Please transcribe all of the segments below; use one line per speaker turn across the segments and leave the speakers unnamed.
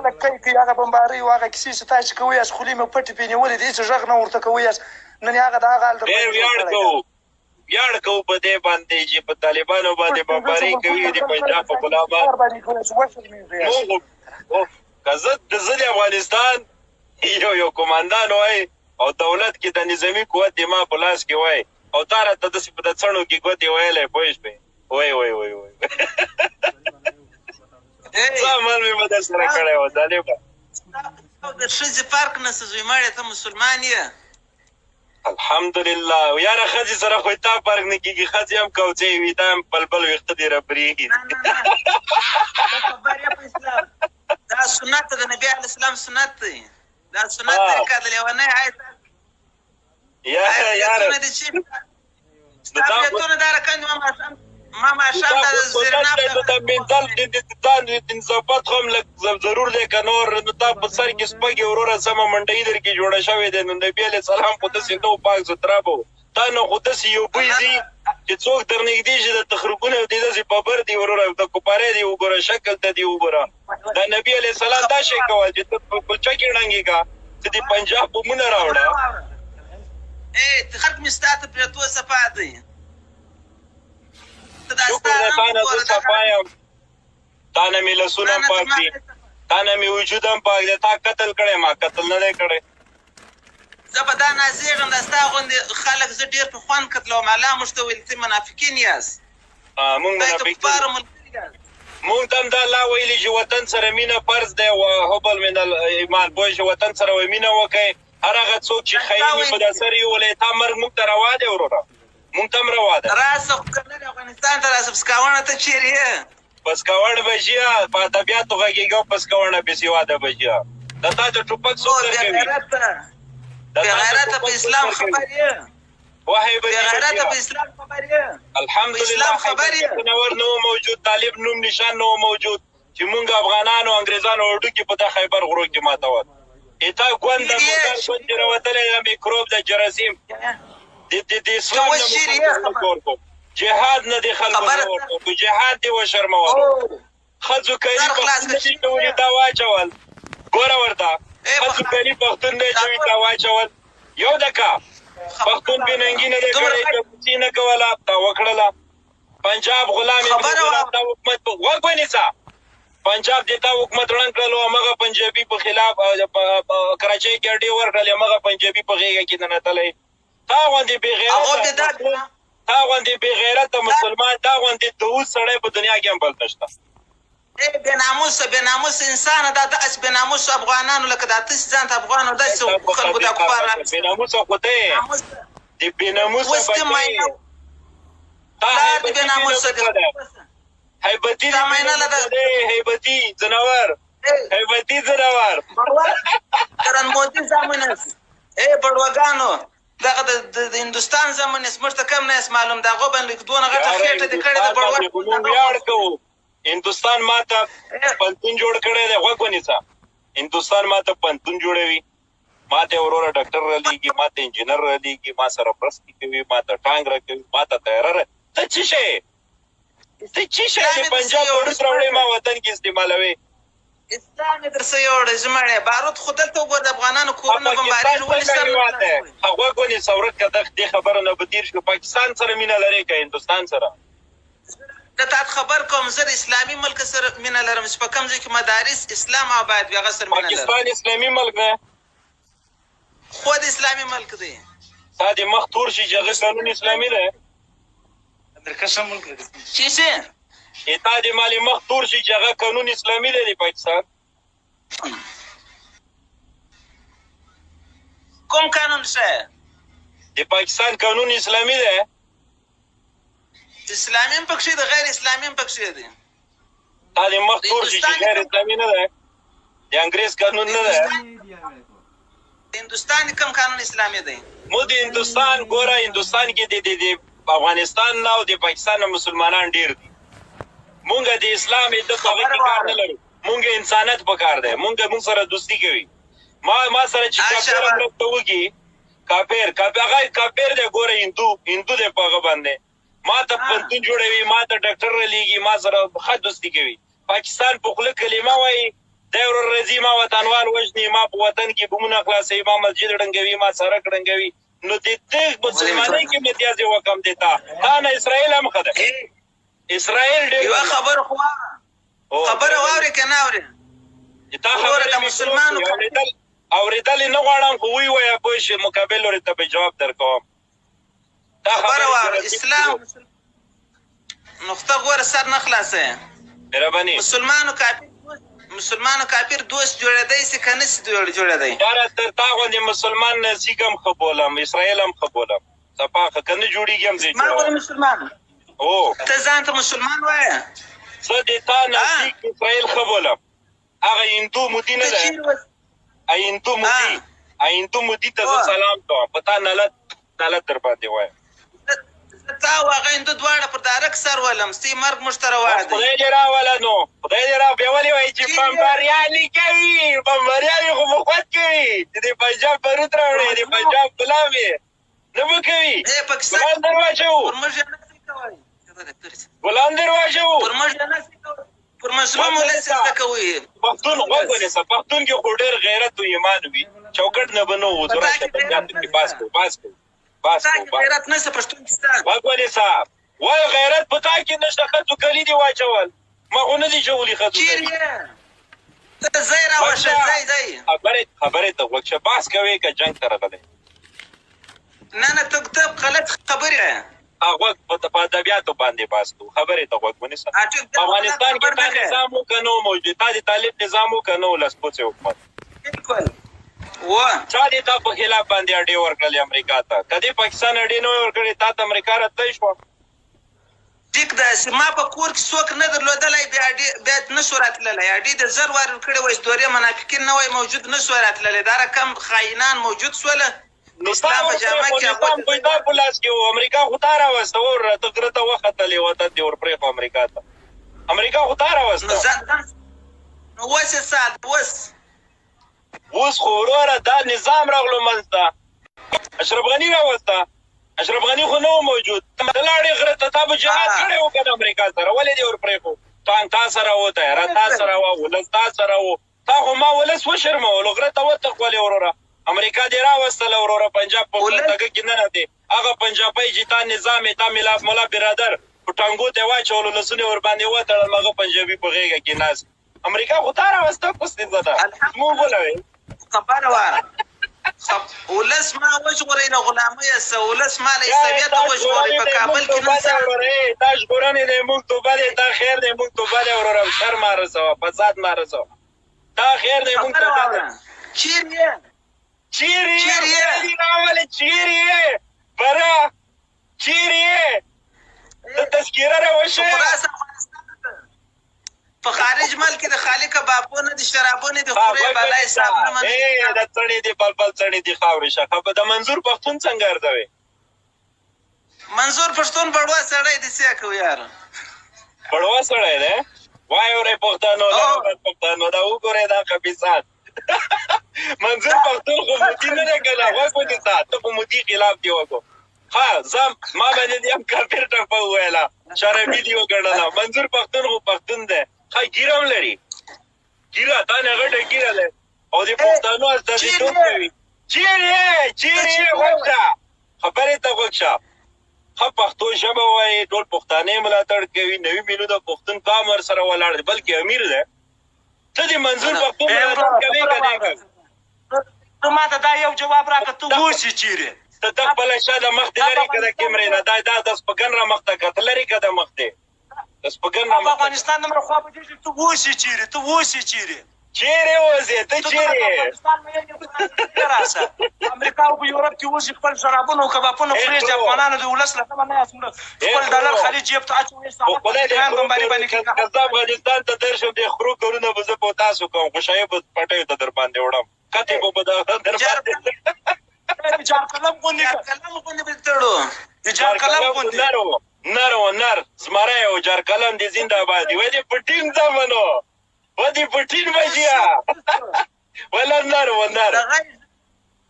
هغه کوي هغه بمبارۍ او هغه کیسې چې تاسو کوئ یاست خولې مې پټې پرې نیولې دي هېڅ غږ نه ورته کوئ یاست نن یې هغه د هغه حال
ډېر ویاړ کوو په دې باندې چې په طالبانو باندې بمبارۍ کوي د پنجاب په غلامان که زه د افغانستان یو قومندان وای او دولت کې د نظامي قوت د ما په لاس کې وای او تا راته داسې په د څڼو کې ګوتې ویلی پوه شوې وای څه عمل مې به در سره کړی و طالبه
د ښځې فرق نشته زوی مړې ته مسلمان یې
الحمدلله یاره ښځې سره خو تا فرق نه کېږي ښځې هم کوڅې وي تا هم بلبل ویښته دې رپرېږي
دا سنت د نبي علیه السلام سنت دی دا سنت طریقه د لیونۍ آیتونه دي چې ستا بریتونه دا رقم ما ماښام د زیرناب
د منټل د نظافت خو هم لږ ضرور دی که نور نو تا په سر کې سپږې وروره سمه منډۍ در کې جوړه شوې دی نو نبي علیه السلام خو داسې نو پاک ستره به تا نه خو داسې یو بوی ځي چې څوک در نږدې شي د تخرګونه دي داسې ببر دي وروره د کوپارې دي وګوره شکل ته دي وګوره دا نبي علیه السلام دا شی کول چې ته په کلچه کې ړنګې کا چې د پنجاب بومونه راوړه
خلک مې ستا ته پرېتو صفا دی
شکر ده تا نه زه صفا یم تا نه مې لاسونه هم پاک دي تا نه مې وجود هم پاک دی تا قتل کړی ما قتل نه دی کړی
زه په دا نازېږم دا ستا غوندې خلک زه ډېر په خوند قتلوم الله موږ ته ویل ته منافقین یاست
موږ مونږ ته هم دا الله ویلي چې وطن سره مینه فرض دی حبل من الایمان پوه شې وطن سره وایي مینه وکئ هر هغه څوک چې خیري په دا سر یولی تا مرګ مونږ ته روا دی وروره مونږ ته هم روا ده
راسه خو که نه افغانستان ته راسه پسکاوڼه ته چیرې یې
پسکاوڼ بچیه په ادبیاتو غږېږه پسکاوڼه بېسواده بچیه دا تا ته ټوپک څوک درکوي
بېغیرته په اسلام خبر یې
وحی
بېغیرته په اسلام خبر یې
الحمدلله نور نه موجود طالب نوم نشان نه موجود چې مونږ افغانانو انګریزانو هډوکي په دا خیبر غرو کې ماتول اتا ګوند د موټر ګوند چې راوتلی د میکروب د جراثیم د اسلام نه مخالفت جهاد نه دی خلکو ورکړو جهاد دی وشرمول ښځو کري پښتون دی چې ولې دا واچول ګوره ورته ښځو کري پښتون دی چې دا واچول یو دکه پښتون بې ننګي نه دی کړی چپسي نه کوله دا وکړله پنجاب غلام دا حکومت غوږ ونیسه پنجاب د تا حکومت ړنګ کړلو همغه پنجابي په خلاف کراچۍ کې اډې ورکړلې همغه پنجابي په غېږه کې ننتلی تا غوندې بېغیرته مسلمان تا غوندې دعوس سړی په دنیا کې هم بل نشته
بې ناموسه انسانه دا داسې بې ناموسو افغانانو لکه دا تاسې ځان ته افغان او داسې خلکو دا کفار
بې ناموسه خو ته یې د بې ناموسه بچی تا هیبتي هیبتي ځناور هیبتي ځناور
ګرانمودي زامنس بړوګانو دغه د هندوستان زمانې موږ ته کم نه یاست معلوم د هغو باندې دونه غټه خېټه دې کړې ده
موږ ویاړ کوو هندوستان ما ته پنتون جوړ کړی دی غوږ ونیسه هندوستان ما ته پنتون جوړوي ما ته وروره ډاکټر رالیږي ما ته انجینر رالیږي ما سره مرستې کوي ما ته ټانګ راکوي ما ته تیاره ته څه شی ته څه شی د پنجاب وروس راوړې ما وطن کې استعمالوي
اسلام یې درسه یوړی زمړی بارود خو دلته وګوره د افغانانو کورونه بمبارېږي ولې
غوږ ونیسه ورک که دې خبره نه به تېر شو پاکستان سره مینه لرې که هندوستان سره
زه تا خبر کوم زه د اسلامي ملک سره مینه لرم چې په کوم ځای کې مدارس اسلام آباد وي هغه سره مینه لرم
پاکستان اسلامي ملک دی
خو د اسلامي ملک دی
تا دې مخ تور شي چې هغه قانون اسلامي دی
درکشه ملک دی چې څه
تا دې مالې مخ تور شي چې هغه قانون اسلامي دی د پاکستان
کوم قانون شه
د پاکستان قانون اسلامي دی
اسلامي هم پکښې دی غیر اسلامي هم پکښې دی
تا دې مخ تور شي چې غیر اسلامي نه دی د انګریز قانون نه دی
د هندوستان کوم قانون اسلامي دی
مو د هندوستان ګوره هندوستان کې د افغانستان نه او د پاکستان نه مسلمانان ډېر دي مونږ د اسلام د هغه کې کار نه لرو مونږ انسانیت په کار دی مونږ سره دوستي کوي ما سره چې کافر مرسته وکړي هغه کافر دی ګوره هندو دی په هغه باندې ما ته پنتون جوړوي ما ته ډاکټر رالیږي ما سره ښه دوستي کوي پاکستان په خوله کلمه وایي دی ورور راځي ما وطنوال وژني ما په وطن کې بمونه خلاصوي ما مسجد ړنګوي ما سړک ړنګوي نو د دې مسلمانۍ کې امتیاز یې وکم دی تا نه اسرائیل هم ښه ده اسرائیل ډېر
یوه خبره خو خبره واورې که نه اورې
تا خبرې د مسلمانو اورېدل یې نه غواړم خو وی وایه پوه شې مقابل ورې ته به جواب در کوم دا
خبره واوره اسلام نقطه غوره سر نه خلاصوې
مهرباني
مسلمانو کافر دوست جوړېدی سي که نسي جوړېدی
یاره تر تا غوندې مسلمان نه سیک هم ښه بولم اسرائیل هم ښه بولم صفا ښه که نه جوړېږي هم زه
مسلمان ته ځان ته مسلمان وایه
زه د تا نه سیک اسرائیل ښه بولم هغه هندو مودي نه ده هندو مودي ته زه سلام کوم په تا نلت در باندې وایم
تا او هغه هندو دواړه پر دارک سر ولم ستی مرګ موږ ته روا دی
خدای دې راوله نو خدای دې را بیا ولې وایي چې بمبریانې کوي بمبریانې خو به خوند کوي چې د پنجاب بارود راوړی د پنجاب غلام یې نه به کوي غلام در واچوو غلام در واچوو
پر مظلوم ولې سجده کوي
پښتون غوږ ونیسه پښتون کې خو ډېر غیرت و ایمان وي چوکټ نه به نه و ضرورت د پنجاب کې باز کړو
غیرت نشته پښتونستان
غوږ ونیسه وایي غیرت په تا کې نشته ښځو کلي دې واچول ما خو نه دي چولي ښځو
ته ځای راوشه ځای
خبرې ته غوږ شه بحث کوې که جنګ ته راغلی
نه ته غلط خبرې
غوږ په ادبیاتو باندې بحث کوو خبرې ته غوږ ونیسه په افغانستان کې تا نظام و که نه و موجود تا د طالب نظام و که نه و لسپوڅې حکومت چا دې تا په خلاف باندې اډې ورکړلې امریکا ته که دې پاکستان اډې نه وی ورکړې تا ته امریکا راتلی شوه
ټیک ده چې ما په کور کې څوک نه درلودلی بیا نه شو راتللی اډې د زر وار کړې وای دورې منافقین نه وای موجود نه شو راتللی دا رقم خاینان موجود سوله اسلام په جامه کې
دا په لاس کې و امریکا خو تا راوسته ور ته غره ته وختلې وطن دې ورپرېښو امریکا ته امریکا خو تا راوسته
نو اوس یې سات
اوس خو وروره دا نظام راغلو منځ ته اشرف غني راوسته اشرف غني خو نه و موجود ته لاړې غره ته تا به جهاد کړی و که د امریکا سره ولې دې ورپرېښو ټانک تا سره و تیاره تا سره وه ولس تا سره و تا خو ما ولس وشرمولو غره ته وتښولې وروره امریکا دې راوستله وروره پنجاب په پرتګه کې نه دی هغه پنجابی چې تا نظام یې تا ملا برادر په ټانګو ته یې واچولو لسونه ور باندې وتړل هغه پنجابي په غېږه کې ناست امریکا خو تا راوسته کوستېزه ده زموږ ولوې
خبره واره ولس ما وژغورئ له غلامۍ هسته ولس ما له عیسویت وژغورئ په کابل کې نن
تا ژغورنې دی موږ توبه دی تا خیر دی موږ توبه دی وروره شر ما رسوه فساد ما رسوه تا خیر دی موږ توبه دی چیرې راولې چیرې بره چیرې ته تذکیره راوشې
په خارج ملک کې د خالق کبابونه د شرابونه د خورې بلای صاحب نه مني
د څڼې دي بلبل څڼې دي خاورې شه خبره د منظور پښتون څنګه ارزوي
منظور پښتون بړوا سړی دی څه کوي یار
بړوا سړی دی وای اورې پښتانو دا وګورئ دا خبیثان منظور پښتون خو مودي نه دی کله غوږ ونیسه ته خو مودي خلاف دی وکړو ها زه ما باندې دې هم کافر ټپه وویله شرابي دي وګڼله منظور پښتون خو پښتون دی ښه ګیره هم لري ګیره تا نه غټه ګیره لري او د پښتنو استازیتوب کوي چیرې غوږ شه خبرې ته غوږ شه ښه پښتو ژبه وایي ټول پښتانه یې ملاتړ کوي نوي میلیونه پښتون قام ورسره ولاړ دی بلکې امیر دی ته د منظور پښتون ملاتړ کوې که نه کوې
ته ما ته دا یو جواب راکړه ته اوسې چیرې
ته د خپله شا د مخ دې لرې که د کیمرې نه دا د سپګن را مخ ته که ته لرې که د مخ دی د سپګن را مخ
افغانستان نمبر خوا په دې چې ته اوسې چیرې
چیرې اوسې ته چیرې
امریکا او په یورپ کې اوسې خپل شرابونه او کبابونه خورې چې افغانانو د ولس له طمع نه یاست خپل ډالر خلیج جیب ته اچوئ
خدای دې که زه افغانستان ته درشم د خرو کارونه به زه په تاسو کوم خوشحایي به پټیو ته در باندې وړم کتې به در باندې
جارقلم غوندې به تړو جارقلم غوندې
نر زمری او جارقلم دې زنده باد وای دې پټین زمنو و دې پټین بجیا ولا نر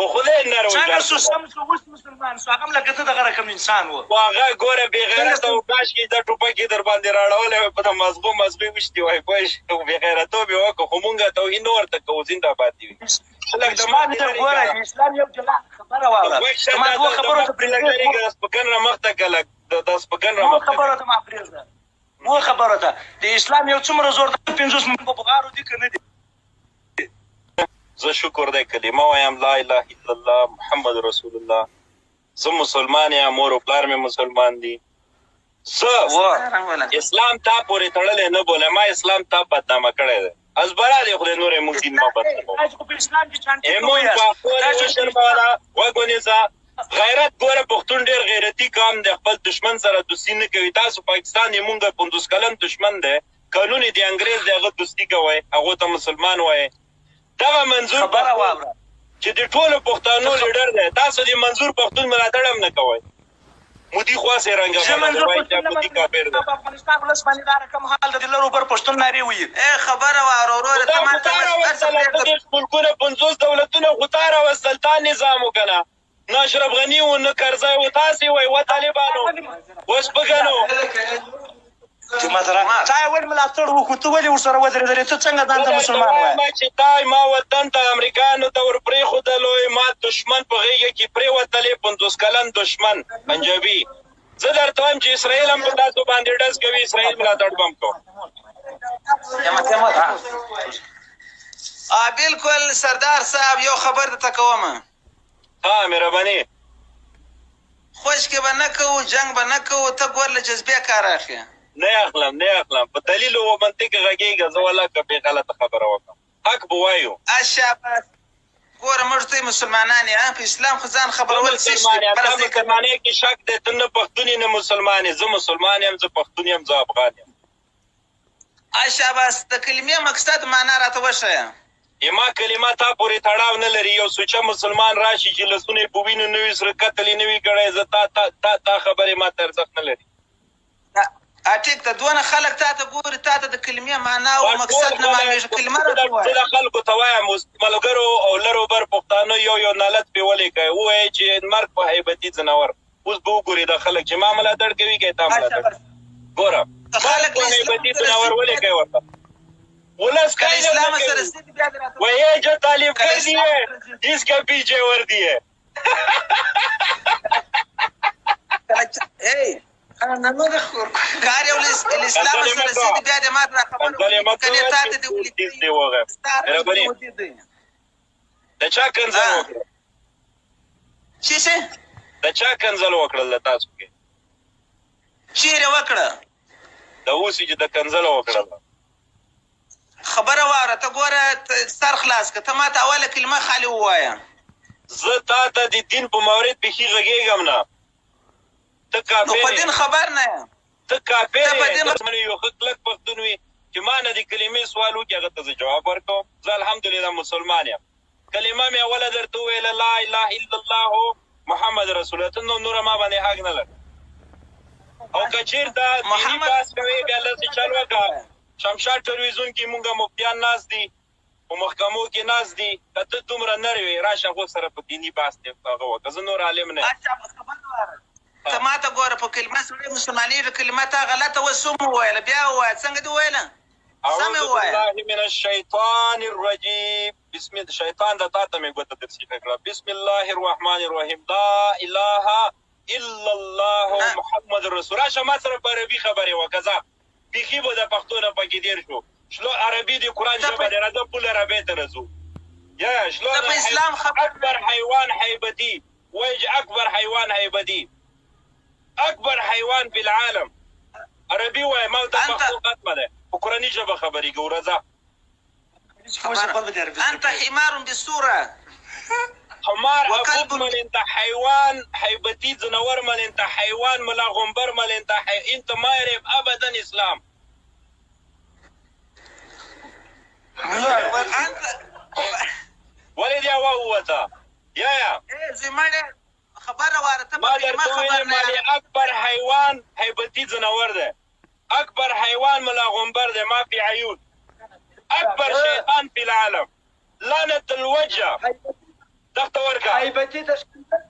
خو خدای نر
څنګه سو سم سو اوس مسلمان سو هغه هم لکه ته دغه رقم انسان و
هغه ګوره بې غیرته او کاشکې دا ټوپک یې در باندې راړولی وای په د مزغو وشتي وای پوه شې بې غیرتوب یې وکړو خو مونږ توهین نه ورته کوو زنده‌باد دي وي
ګوره اسلام یو جلا خبره واوره ما دوه خبرو ته
د سپکن را مخته که لږ د سپکن را مخته
خبره ته ما پرېږده مو خبره ته د اسلام یو څومره زور د 50 په بغارو دي که نه دي
زه شکر دی کلمه وایم لا اله الا الله محمد رسول الله زه مسلمان یم مور او پلار مې مسلمان دي زه اسلام تا پورې تړلی نه بولم ما اسلام تا بدنامه کړی دی ازبره دی خدای نور یې موږ دین ما بدنامو مونږ پاکوالې وشرموله غوږ ونیسه غیرت ګوره پښتون ډېر غیرتي قام دی خپل دشمن سره دوستي نه کوي تاسو پاکستان یې مونږ 50 کلن دشمن دی قانون یې د انګریز دی هغه دوستي کوئ هغو ته مسلمان وایي دغه منظور چې د ټولو پښتانو لیډر دی تاسو د منظور پښتون ملاتړ هم نه کوئ مودي خواصې رنګه وایي چې مودي کافر دی
په افغانستان ولس باندې دا رقم حال د لرو بر پښتون نارې ویل
خبره واوره وروره ته ماته
ملکونه 50 دولتونه خو تا راوستل تا نظام وکنه نه اشرف غني و نه کرزی و تاسې وایي و طالبانو اوس بګنو
چې تا یې ولې ملاتړ وکړو ته ولې ورسره ودرېدلې ته څنګه ځان ته مسلمان وایې
چې تا ما وطن ته امریکایانو ته ور پرېښودلو ما دشمن په غېږه کې پرېوتلې 50 کلن دشمن پنجابي زه درته وایم چې اسرائیل هم په تاسو باندې ډز کوي اسرائیل ملاتړ به هم کوم
بالکل سردار صاحب یو خبر درته کوم
ها مهرباني
خوشکې به نه کوو جنګ به نه کوو ته ګور له جذبې کار اخلې
نه اخلم په دلیل او منطق غږیږه زه والله که بې غلطه خبره وکړم حق به وایو
شاباس ګوره موږ ته مسلمانان یې په اسلام خو ځان خبرول څه شي
مسلمانۍ کې شک دی ته نه پښتون یې نه مسلمان یې زه مسلمان یم زه پښتون یم زه افغان یم
شاباس د کلمې مقصد معنا راته وښیه
ما کلمه تا پورې تړاو نه لري یو سوچه مسلمان راشي چې لاسونه یې په وینو نه وي سره قتل یې نه وي کړی زه تا خبرې ما ته ارزښت نه لري
ټیک ته دونه خلک تا ته ګوري تا ته د کلمې معنا او مقصد نه معلومېږي کلمه راته ووایه
زه د خلکو ته وایم ملګرو او لرو بر پښتانه یو نالت پرې ولیکئ ووایئ چې مرګ په هیبتي ځناور اوس به وګورې دا خلک چې ما ملاتړ کوي که تا ملاتړ ګوره مرګ په هیبتي ځناور ولیکئ ورته ولس کا
اسلام سره سیدی بیا درته
وایي جو طالب کر دیے جس کا پیچھے ور دیے
نه نو د کار یو الاسلام سره سیدی بیا د مات را خبرو کنه تا ته دی
ولې د چا کنځل وکړه
څه
د چا کنځل وکړل تاسو کې
چیرې وکړه
د اوسې چې د کنځل وکړل
خبره واوره ته ګوره سر خلاص که ته ما ته اوله کلمه خالي ووایه
زه تا ته د دین په مورد بیخي غږېږم نه ته کافر
په دین خبر نه یم
ته کافر یې یو ښه کلک پښتون وي چې ما نه د کلمې سوال وکړي هغه ته زه جواب ورکوم زه الحمدلله مسلمان یم کلمه مې اوله درته وویله لا اله الا الله محمد رسول الله ته نوره ما باندې حق نه لري او که چېرته دیني بحث کوې بیا لسې چل وکړه شمشاد ټلویزیون کې مونږه مفتیان ناست دي په محکمو کې ناست دي که ته دومره نر وې راشه هغو سره په دیني بحث دې هغه وکړه زه نور عالم نه
ته ما ته ګوره په کلمه سړی مسلمانېږي کلمه تا غلطه وه سم وویله بیا ووایه څنګه دې وویله سم یې ووایه
اعوذ بالله من الشیطان الرجیم شیطان د تا ته مې ګوته تفسیره کړه بسم الله الرحمن الرحیم لا اله الا الله محمد رسول راشه ما سره په عربي خبرې وکړه ځه بیخي به د پښتو نه پکې دیر شو شلو عربي د قرآن ژبه دی راځه پول عربۍ ته رځو یا شلو اکبر حیوان حیبتي وایي چې اکبر حیوان حیبتي اکبر حیوان فی العالم عربي وایي ما ته پښتو ختمه ده په قرآني ژبه خبرې کوو راځه
انت حمار بالصوره
حمار ابوك من انت حيوان حيبتي زنور من انت حيوان ملا غنبر من انت ما يعرف ابدا اسلام ولد يا وهوتا يا
زمانه خبره وارته
ما درته ویل اکبر حیوان حیبتي زنور ده